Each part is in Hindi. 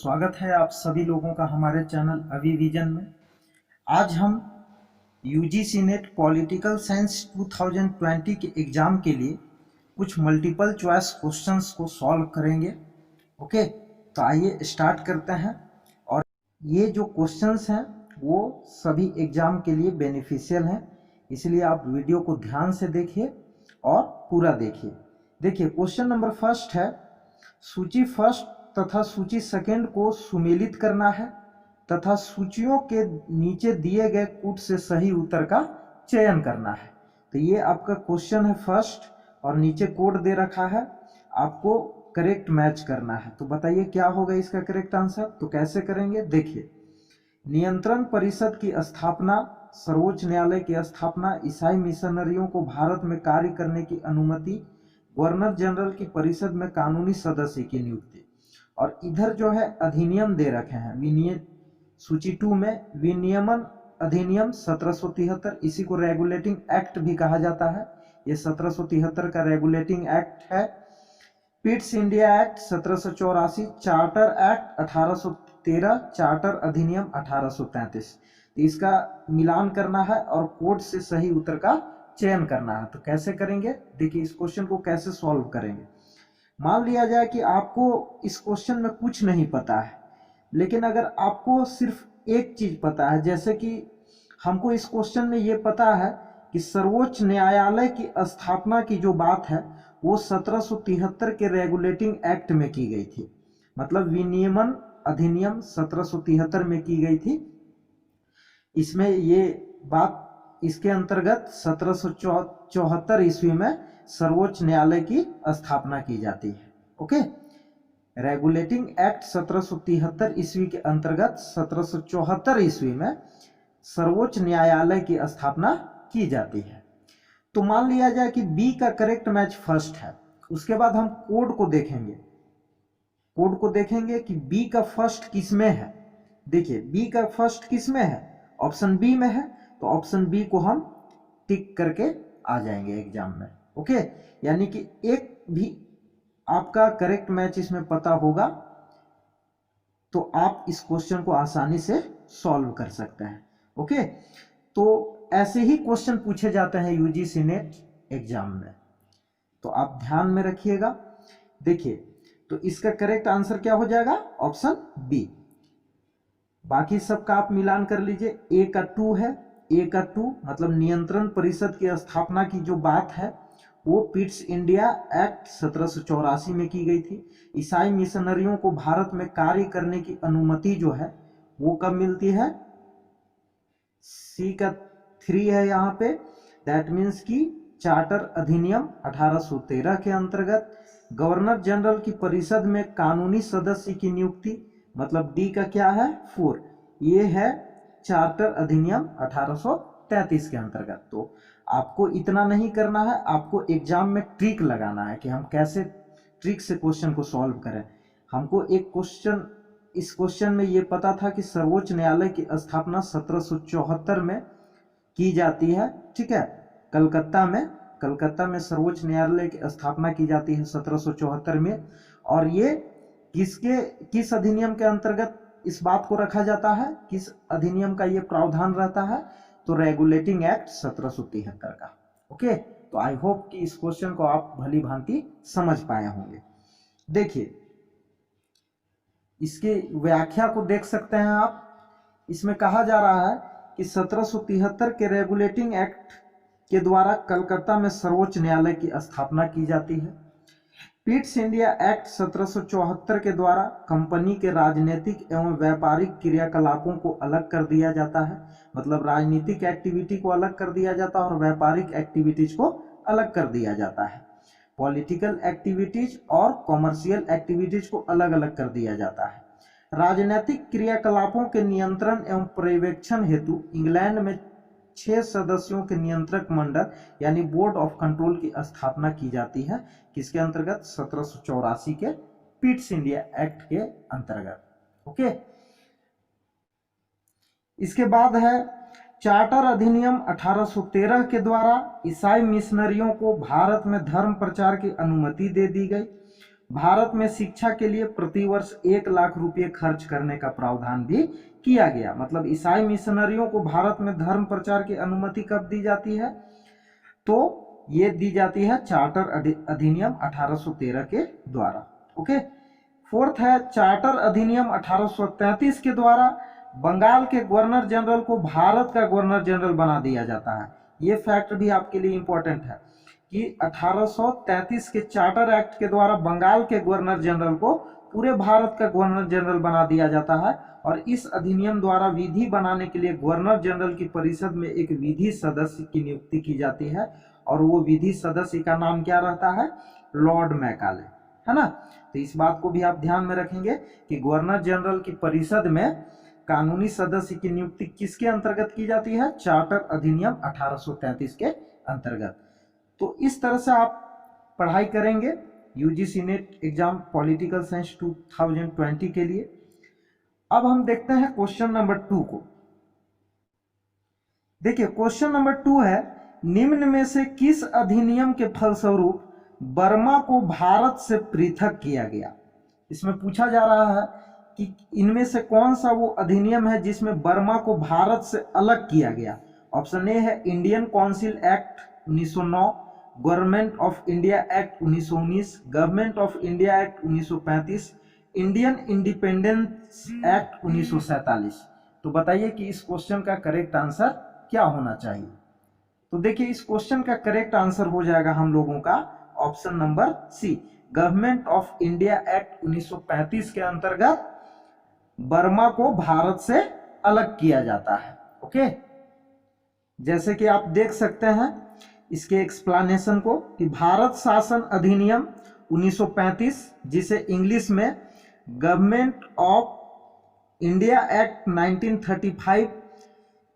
स्वागत है आप सभी लोगों का हमारे चैनल अभिविजन में। आज हम यूजीसी नेट पॉलिटिकल साइंस 2020 के एग्जाम के लिए कुछ मल्टीपल चॉइस क्वेश्चंस को सॉल्व करेंगे। ओके, तो आइए स्टार्ट करते हैं। और ये जो क्वेश्चंस हैं वो सभी एग्जाम के लिए बेनिफिशियल हैं, इसलिए आप वीडियो को ध्यान से देखिए और पूरा देखिए। देखिए, क्वेश्चन नंबर फर्स्ट है, सूची फर्स्ट तथा सूची सेकंड को सुमेलित करना है तथा सूचियों के नीचे दिए गए कूट से सही उत्तर का चयन करना है। तो ये आपका क्वेश्चन है फर्स्ट और नीचे कोड दे रखा है, आपको करेक्ट मैच करना है। तो बताइए क्या होगा इसका करेक्ट आंसर। तो कैसे करेंगे, देखिए। नियंत्रण परिषद की स्थापना, सर्वोच्च न्यायालय की स्थापना, ईसाई मिशनरियों को भारत में कार्य करने की अनुमति, गवर्नर जनरल की परिषद में कानूनी सदस्य की नियुक्ति। और इधर जो है अधिनियम दे रखे हैं, सूची 2 में विनियमन अधिनियम 1773, इसी को रेगुलेटिंग एक्ट भी कहा जाता है। ये 1773 का रेगुलेटिंग एक्ट है। Pitt's India act 1784, charter act 1813, charter अधिनियम 1833। तो इसका मिलान करना है और कोड से सही उत्तर का चयन करना है। तो कैसे करेंगे, देखिए इस क्वेश्चन को कैसे सॉल्व करेंगे। मान लिया जाए कि आपको इस क्वेश्चन में कुछ नहीं पता है, लेकिन अगर आपको सिर्फ एक चीज पता है, जैसे कि हमको इस क्वेश्चन में ये पता है कि सर्वोच्च न्यायालय की स्थापना की जो बात है वो 1773 के रेगुलेटिंग एक्ट में की गई थी, मतलब विनियमन अधिनियम 1773 में की गई थी। इसमें ये बात, इसके अंतर्गत 1774 ईस्वी में सर्वोच्च न्यायालय की स्थापना की जाती है। ओके, रेगुलेटिंग एक्ट 1773 ईस्वी के अंतर्गत 1774 ईस्वी में सर्वोच्च न्यायालय की स्थापना की जाती है। तो मान लिया जाए कि बी का करेक्ट मैच फर्स्ट है। उसके बाद हम कोड को देखेंगे, कोड को देखेंगे कि बी का फर्स्ट किसमें है। देखिए बी का फर्स्ट किसमें है, ऑप्शन बी में है। तो ऑप्शन बी को हम टिक करके आ जाएंगे एग्जाम में। ओके, यानी कि एक भी आपका करेक्ट मैच इसमें पता होगा तो आप इस क्वेश्चन को आसानी से सॉल्व कर सकते हैं। ओके, तो ऐसे ही क्वेश्चन पूछे जाते हैं यूजीसी नेट एग्जाम में, तो आप ध्यान में रखिएगा। देखिए, तो इसका करेक्ट आंसर क्या हो जाएगा, ऑप्शन बी। बाकी सबका आप मिलान कर लीजिए। ए का 2 है, ए का 2 मतलब नियंत्रण परिषद की स्थापना की जो बात है वो पिट्स इंडिया एक्ट 1784 में की गई थी। ईसाई मिशनरियों को भारत में कार्य करने की अनुमति जो है वो कब मिलती है, सी का 3 है यहाँ पे, दैट मीन्स की चार्टर अधिनियम 1813 के अंतर्गत। गवर्नर जनरल की परिषद में कानूनी सदस्य की नियुक्ति, मतलब डी का क्या है, 4, ये है चार्टर अधिनियम 1833 के अंतर्गत। तो आपको इतना नहीं करना है, आपको एग्जाम में ट्रिक लगाना है कि हम कैसे ट्रिक से क्वेश्चन को सॉल्व करें। हमको एक क्वेश्चन, इस क्वेश्चन में ये पता था कि सर्वोच्च न्यायालय की स्थापना 1774 में की जाती है, ठीक है, कलकत्ता में सर्वोच्च न्यायालय की स्थापना की जाती है 1774 में। और ये किस अधिनियम के अंतर्गत इस बात को रखा जाता है, किस अधिनियम का ये प्रावधान रहता है, तो रेगुलेटिंग एक्ट 1773 का। ओके, तो आई होप कि इस क्वेश्चन को आप भली भांति समझ पाए होंगे। देखिए इसकी व्याख्या को देख सकते हैं आप। इसमें कहा जा रहा है कि 1773 के रेगुलेटिंग एक्ट के द्वारा कलकत्ता में सर्वोच्च न्यायालय की स्थापना की जाती है। पिट्स इंडिया एक्ट 1774 के द्वारा कंपनी के राजनीतिक एवं व्यापारिक क्रियाकलापों को अलग कर दिया जाता है, मतलब राजनीतिक एक्टिविटी को अलग कर दिया जाता है और व्यापारिक एक्टिविटीज को अलग कर दिया जाता है। पॉलिटिकल एक्टिविटीज और कॉमर्शियल एक्टिविटीज को अलग अलग कर दिया जाता है। राजनीतिक क्रियाकलापों के नियंत्रण एवं पर्यवेक्षण हेतु इंग्लैंड में 6 सदस्यों के नियंत्रक मंडल यानी बोर्ड ऑफ कंट्रोल की स्थापना की जाती है, किसके अंतर्गत, 1784 के पिट्स इंडिया एक्ट के अंतर्गत। ओके, इसके बाद है चार्टर अधिनियम 1813 के द्वारा ईसाई मिशनरियों को भारत में धर्म प्रचार की अनुमति दे दी गई। भारत में शिक्षा के लिए प्रतिवर्ष 1 लाख रुपए खर्च करने का प्रावधान भी किया गया। मतलब ईसाई मिशनरियों को भारत में धर्म प्रचार की अनुमति कब दी जाती है? तो ये दी जाती है चार्टर अधिनियम 1813 के द्वारा। ओके, फोर्थ है चार्टर अधिनियम 1833 के द्वारा बंगाल के गवर्नर जनरल को भारत का गवर्नर जनरल बना दिया जाता है। ये फैक्ट भी आपके लिए इंपॉर्टेंट है कि 1833 के चार्टर एक्ट के द्वारा बंगाल के गवर्नर जनरल को पूरे भारत का गवर्नर जनरल बना दिया जाता है। और इस अधिनियम द्वारा विधि बनाने के लिए गवर्नर जनरल की परिषद में एक विधि सदस्य की नियुक्ति की जाती है और वो विधि सदस्य का नाम क्या रहता है? लॉर्ड मैकाले, है ना। तो इस बात को भी आप ध्यान में रखेंगे कि गवर्नर जनरल की परिषद में कानूनी सदस्य की नियुक्ति किसके अंतर्गत की जाती है? चार्टर अधिनियम 1833 के अंतर्गत। तो इस तरह से आप पढ़ाई करेंगे UGC net exam political science 2020 के लिए। अब हम देखते हैं क्वेश्चन नंबर 2 को। देखिए क्वेश्चन नंबर 2 है, निम्न में से किस अधिनियम के फलस्वरूप बर्मा को भारत से पृथक किया गया? इसमें पूछा जा रहा है कि इनमें से कौन सा वो अधिनियम है जिसमें बर्मा को भारत से अलग किया गया। ऑप्शन ए है Indian council act 1909, government of India act 1919, government of India act 1935, Indian independence act 1947। तो बताइए कि इस क्वेश्चन का करेक्ट आंसर क्या होना चाहिए। तो देखिए इस क्वेश्चन का करेक्ट आंसर हो जाएगा हम लोगों का option number C, government of India act 1935 के अंतर्गत बर्मा को भारत से अलग किया जाता है। ओके, जैसे कि आप देख सकते हैं इसके एक्सप्लेनेशन को कि भारत शासन अधिनियम 1935, जिसे इंग्लिश में गवर्नमेंट ऑफ इंडिया एक्ट 1935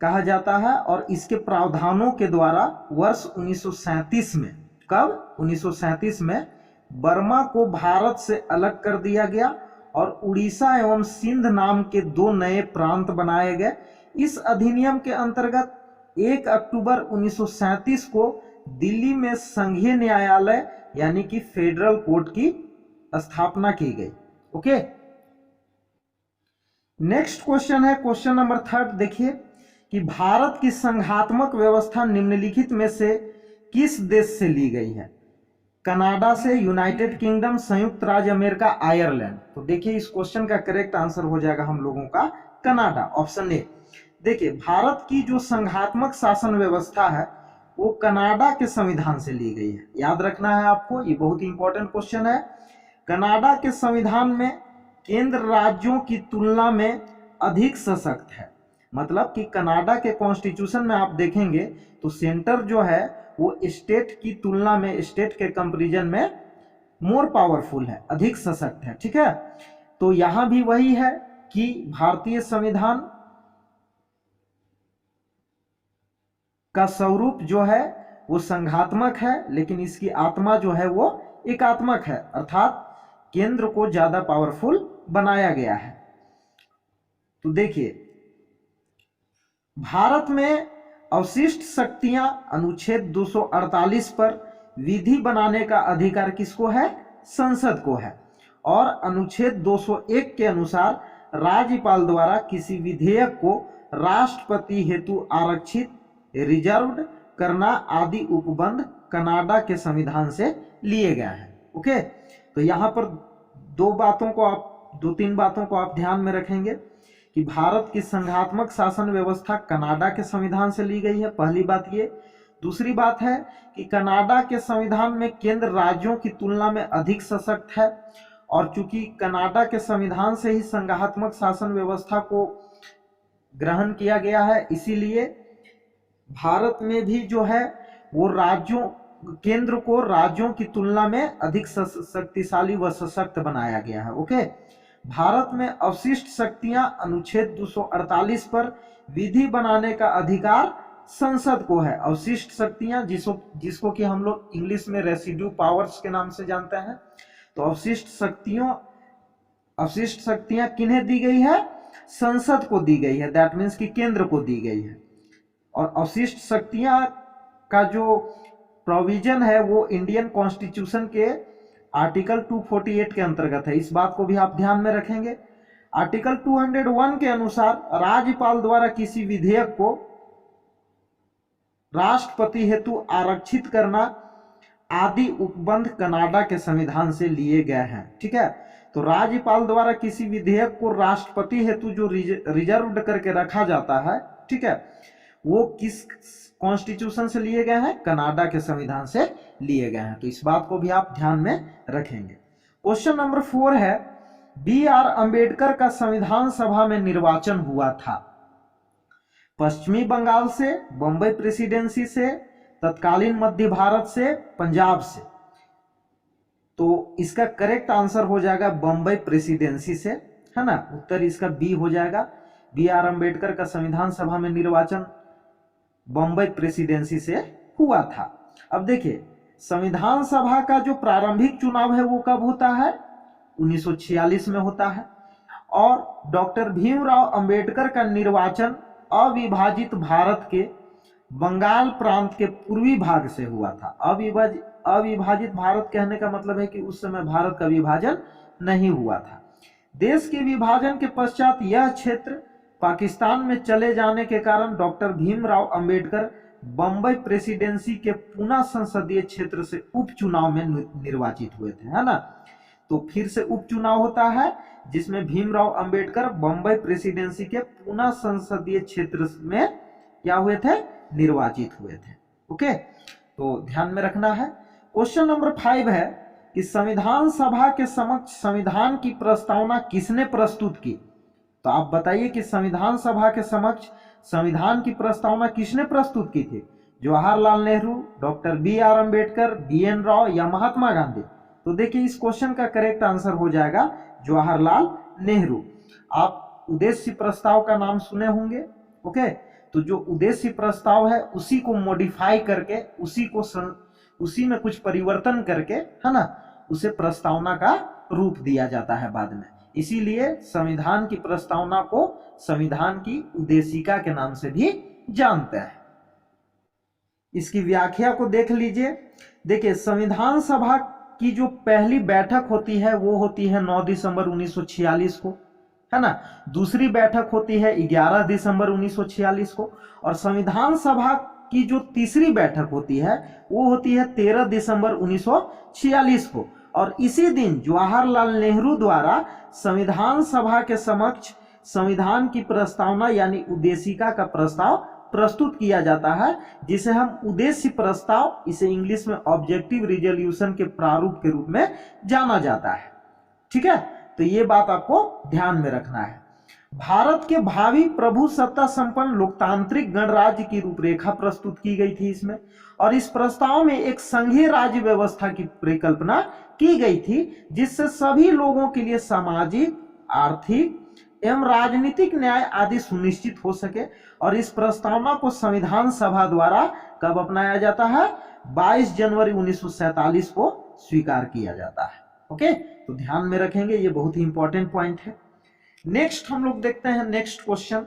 कहा जाता है, और इसके प्रावधानों के द्वारा वर्ष 1937 में, कब? 1937 में बर्मा को भारत से अलग कर दिया गया और उड़ीसा एवं सिंध नाम के 2 नए प्रांत बनाए गए। इस अधिनियम के अंतर्गत 1 अक्टूबर 1937 को दिल्ली में संघीय न्यायालय यानी कि फेडरल कोर्ट की स्थापना की गई। ओके, नेक्स्ट क्वेश्चन है क्वेश्चन नंबर 3। देखिए कि भारत की संघात्मक व्यवस्था निम्नलिखित में से किस देश से ली गई है? कनाडा से, यूनाइटेड किंगडम, संयुक्त राज्य अमेरिका, आयरलैंड। तो देखिए इस क्वेश्चन का करेक्ट आंसर हो जाएगा हम लोगों का कनाडा, ऑप्शन ए। देखिए भारत की जो संघात्मक शासन व्यवस्था है वो कनाडा के संविधान से ली गई है। याद रखना है आपको, ये बहुत इंपॉर्टेंट क्वेश्चन है। कनाडा के संविधान में केंद्र राज्यों की तुलना में अधिक सशक्त है। मतलब कि कनाडा के कॉन्स्टिट्यूशन में आप देखेंगे तो सेंटर जो है वो स्टेट की तुलना में, स्टेट के कंपैरिजन में मोर पावरफुल है, अधिक सशक्त है। ठीक है, तो यहां भी वही है कि भारतीय संविधान का स्वरूप जो है वो संघात्मक है, लेकिन इसकी आत्मा जो है वो एकात्मक है, अर्थात केंद्र को ज्यादा पावरफुल बनाया गया है। तो देखिए भारत में अवशिष्ट शक्तियां अनुच्छेद 248 पर विधि बनाने का अधिकार किसको है? संसद को है। और अनुच्छेद 201 के अनुसार राज्यपाल द्वारा किसी विधेयक को राष्ट्रपति हेतु आरक्षित, रिजर्व्ड करना आदि उपबंध कनाडा के संविधान से लिए गए हैं। ओके, तो यहां पर दो तीन बातों को आप ध्यान में रखेंगे कि भारत की संघात्मक शासन व्यवस्था कनाडा के संविधान से ली गई है, पहली बात ये। दूसरी बात है कि कनाडा के संविधान में केंद्र राज्यों की तुलना में अधिक सशक्त है, और चूंकि कनाडा के संविधान से ही संघात्मक शासन व्यवस्था को ग्रहण किया गया है, इसीलिए भारत में भी जो है वो केंद्र को राज्यों की तुलना में अधिक शक्तिशाली व सशक्त बनाया गया है। ओके, भारत में अवशिष्ट शक्तियां अनुच्छेद 248 पर विधि बनाने का अधिकार संसद को है। अवशिष्ट शक्तियां जिसको कि हम लोग इंग्लिश में रेसिड्यू पावर्स के नाम से जानते हैं। तो अवशिष्ट शक्तियां किन्हें दी गई है? संसद को दी गई है, दैट मीन्स कि केंद्र को दी गई है। और अवशिष्ट शक्तियां का जो प्रोविजन है वो इंडियन कॉन्स्टिट्यूशन के आर्टिकल 248 के अंतर्गत है, इस बात को भी आप ध्यान में रखेंगे। आर्टिकल 201 के अनुसार राज्यपाल द्वारा किसी विधेयक को राष्ट्रपति हेतु आरक्षित करना आदि उपबंध कनाडा के संविधान से लिए गए हैं। ठीक है, तो राज्यपाल द्वारा किसी विधेयक को राष्ट्रपति हेतु जो रिजर्व करके रखा जाता है, ठीक है, वो किस कॉन्स्टिट्यूशन से लिए गए हैं? कनाडा के संविधान से लिए गए हैं। तो इस बात को भी आप ध्यान में रखेंगे। क्वेश्चन नंबर 4 है, B.R. अंबेडकर का संविधान सभा में निर्वाचन हुआ था पश्चिमी बंगाल से, बंबई प्रेसिडेंसी से, तत्कालीन मध्य भारत से, पंजाब से। तो इसका करेक्ट आंसर हो जाएगा बंबई प्रेसिडेंसी से, है ना। उत्तर इसका बी हो जाएगा। B.R. अंबेडकर का संविधान सभा में निर्वाचन बंबई प्रेसिडेंसी से हुआ था। अब देखिए, संविधान सभा का जो प्रारंभिक चुनाव है वो कब होता है? 1946 में होता है। और डॉक्टर भीमराव अंबेडकर का निर्वाचन अविभाजित भारत के बंगाल प्रांत के पूर्वी भाग से हुआ था। अविभाजित भारत कहने का मतलब है कि उस समय भारत का विभाजन नहीं हुआ था। देश के विभाजन के पश्चात यह क्षेत्र पाकिस्तान में चले जाने के कारण डॉक्टर भीमराव अंबेडकर बंबई प्रेसिडेंसी के पुणे संसदीय क्षेत्र से उपचुनाव में निर्वाचित हुए थे, है ना। तो फिर से उपचुनाव होता है जिसमें भीमराव अंबेडकर बंबई प्रेसिडेंसी के पुणे संसदीय क्षेत्र में क्या हुए थे? निर्वाचित हुए थे। ओके, तो ध्यान में रखना है। क्वेश्चन नंबर 5 है कि संविधान सभा के समक्ष संविधान की प्रस्तावना किसने प्रस्तुत की? तो आप बताइए कि संविधान सभा के समक्ष संविधान की प्रस्तावना किसने प्रस्तुत की थी? Jawaharlal Nehru, doctor B.R. Ambedkar, B.N. Rao या महात्मा गांधी? तो देखिए, इस क्वेश्चन का करेक्ट आंसर हो जाएगा जवाहरलाल नेहरू। आप उद्देश्य प्रस्ताव का नाम सुने होंगे। ओके, तो जो उद्देश्य प्रस्ताव है उसी को मॉडिफाई करके, उसी में कुछ परिवर्तन करके, है ना, उसे प्रस्तावना का रूप दिया जाता है बाद में। इसीलिए संविधान की प्रस्तावना को संविधान की उद्देशिका के नाम से भी जानते हैं। इसकी व्याख्या को देख लीजिए। देखिए, संविधान सभा की जो पहली बैठक होती है वो होती है 9 दिसंबर 1946 को, है ना। दूसरी बैठक होती है 11 दिसंबर 1946 को। और संविधान सभा की जो तीसरी बैठक होती है वो होती है 13 दिसंबर 1946 को। और इसी दिन जवाहरलाल नेहरू द्वारा संविधान सभा के समक्ष संविधान की प्रस्तावना यानी उद्देशिका का प्रस्ताव प्रस्तुत किया जाता है, जिसे हम उद्देश्य प्रस्ताव, इसे इंग्लिश में ऑब्जेक्टिव रिजोल्यूशन के प्रारूप के रूप में जाना जाता है। ठीक है, तो ये बात आपको ध्यान में रखना है। भारत के भावी प्रभु सत्ता संपन्न लोकतांत्रिक गणराज्य की रूपरेखा प्रस्तुत की गई थी इसमें। और इस प्रस्ताव में एक संघीय राज्य व्यवस्था की परिकल्पना की गई थी, जिससे सभी लोगों के लिए सामाजिक, आर्थिक एवं राजनीतिक न्याय आदि सुनिश्चित हो सके। और इस प्रस्तावना को संविधान सभा द्वारा कब अपनाया जाता है? 22 जनवरी 1947 को स्वीकार किया जाता है। ओके, तो ध्यान में रखेंगे, ये बहुत ही इंपॉर्टेंट पॉइंट है। नेक्स्ट हम लोग देखते हैं नेक्स्ट क्वेश्चन।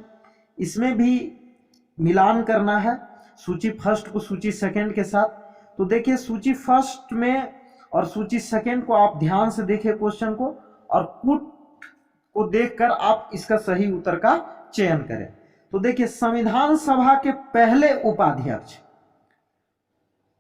इसमें भी मिलान करना है सूची फर्स्ट को सूची सेकंड के साथ। तो देखिए, सूची फर्स्ट में और सूची सेकंड को आप ध्यान से देखिए क्वेश्चन को, और पुट को देखकर आप इसका सही उत्तर का चयन करें। तो देखिए, संविधान सभा के पहले उपाध्यक्ष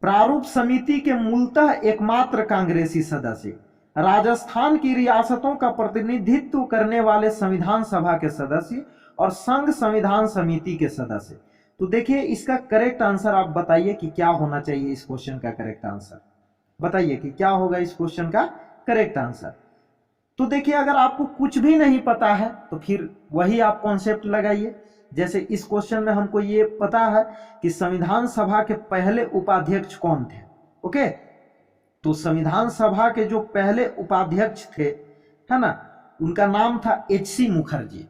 प्रारूप समिति के मूलतः एकमात्र कांग्रेसी सदस्य, राजस्थान की रियासतों का प्रतिनिधित्व करने वाले संविधान सभा के सदस्य और संघ संविधान समिति के सदस्य। तो देखिए, इसका करेक्ट आंसर आप बताइए कि क्या होना चाहिए। इस क्वेश्चन का करेक्ट आंसर बताइए कि क्या होगा इस क्वेश्चन का करेक्ट आंसर। तो देखिए, अगर आपको कुछ भी नहीं पता है तो फिर वही आप कॉन्सेप्ट लगाइए। जैसे इस क्वेश्चन में हमको ये पता है कि संविधान सभा के पहले उपाध्यक्ष कौन थे। ओके, तो संविधान सभा के जो पहले उपाध्यक्ष थे, है ना, उनका नाम था H.C. मुखर्जी।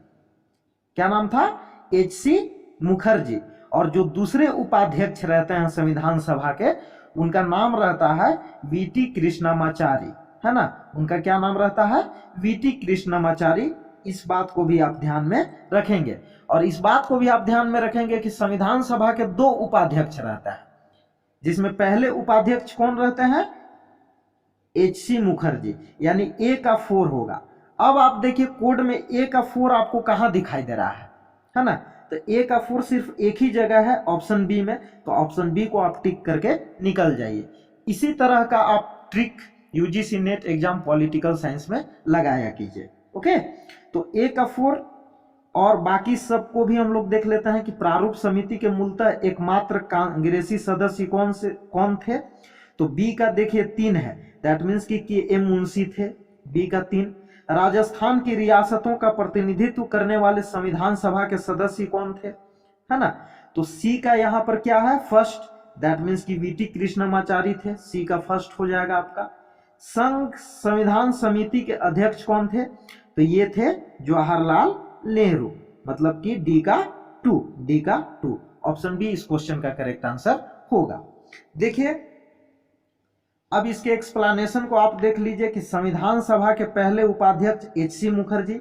क्या नाम था? H.C. मुखर्जी। और जो दूसरे उपाध्यक्ष रहते हैं संविधान सभा के, उनका नाम रहता है V.T. कृष्णमाचारी, है ना। उनका क्या नाम रहता है? V.T. कृष्णमाचारी। इस बात को भी आप ध्यान में रखेंगे। और इस बात को भी आप ध्यान में रखेंगे कि संविधान सभा के 2 उपाध्यक्ष रहते हैं, जिसमें पहले उपाध्यक्ष कौन रहते हैं? HC मुखर्जी, यानी A का 4 होगा। अब आप देखिए कोड में A का 4 आपको कहाँ दिखाई दे रहा है ना, तो A का 4 सिर्फ एक ही जगह है ऑप्शन बी में, तो ऑप्शन बी को आप टिक करके निकल जाइए। इसी तरह का आप trick UGC net exam political science में लगाया कीजिए। ओके, तो A का 4 और बाकी सबको भी हम लोग देख लेते हैं कि प्रारूप समिति के मूलतः एकमात्र कांग्रेसी सदस्य कौन थे, तो बी का देखिए 3 है, दैट मीन्स कि के एम मुंशी थे, बी का 3। राजस्थान की रियासतों का प्रतिनिधित्व करने वाले संविधान सभा के सदस्य कौन थे, है ना, तो सी का यहाँ पर क्या है, फर्स्ट, दैट मीन्स कि वीटी कृष्णमाचारी थे, सी का फर्स्ट हो जाएगा आपका। संघ संविधान समिति के अध्यक्ष कौन थे, तो ये थे जवाहरलाल नेहरू, मतलब कि डी का 2, ऑप्शन बी इस क्वेश्चन का करेक्ट आंसर होगा। देखिए अब इसके एक्सप्लेनेशन को आप देख लीजिए कि संविधान सभा के पहले उपाध्यक्ष HC मुखर्जी,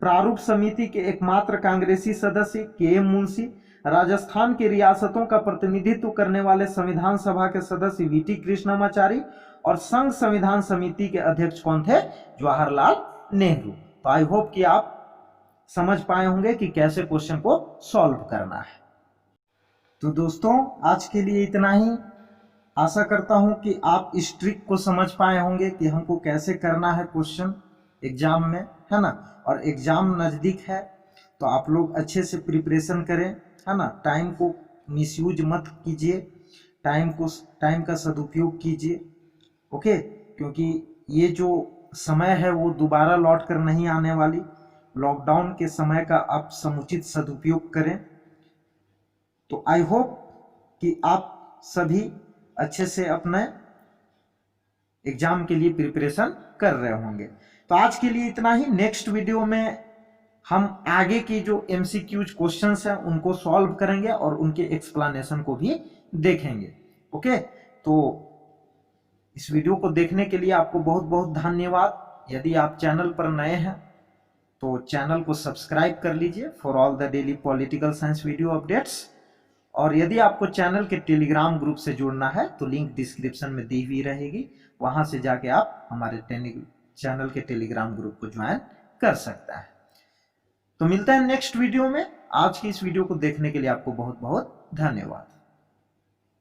प्रारूप समिति के एकमात्र कांग्रेसी सदस्य KM मुंशी, राजस्थान की रियासतों का प्रतिनिधित्व करने वाले संविधान सभा के सदस्य VT कृष्णमाचारी, और संघ संविधान समिति के अध्यक्ष कौन थे, जवाहरलाल नेहरू। तो आई होप कि आप समझ पाए होंगे कि कैसे क्वेश्चन को सॉल्व करना है। तो दोस्तों आज के लिए इतना ही। आशा करता हूं कि आप इस ट्रिक को समझ पाए होंगे कि हमको कैसे करना है क्वेश्चन एग्जाम में, है ना, और एग्जाम नज़दीक है तो आप लोग अच्छे से प्रिपरेशन करें, है ना, टाइम को मिसयूज मत कीजिए, टाइम का सदुपयोग कीजिए। ओके, क्योंकि ये जो समय है वो दोबारा लौट कर नहीं आने वाली। लॉकडाउन के समय का आप समुचित सदुपयोग करें। तो आई होप कि आप सभी अच्छे से अपने एग्जाम के लिए प्रिपरेशन कर रहे होंगे। तो आज के लिए इतना ही। नेक्स्ट वीडियो में हम आगे की जो MCQs क्वेश्चंस हैं उनको सॉल्व करेंगे और उनके एक्सप्लेनेशन को भी देखेंगे। ओके, तो इस वीडियो को देखने के लिए आपको बहुत बहुत धन्यवाद। यदि आप चैनल पर नए हैं तो चैनल को सब्सक्राइब कर लीजिए for all the daily political science video updates. और यदि आपको चैनल के टेलीग्राम ग्रुप से जुड़ना है तो लिंक डिस्क्रिप्शन में दी हुई रहेगी, वहां से जाके आप हमारे चैनल के टेलीग्राम ग्रुप को ज्वाइन कर सकता है। तो मिलता है नेक्स्ट वीडियो में। आज की इस वीडियो को देखने के लिए आपको बहुत बहुत धन्यवाद।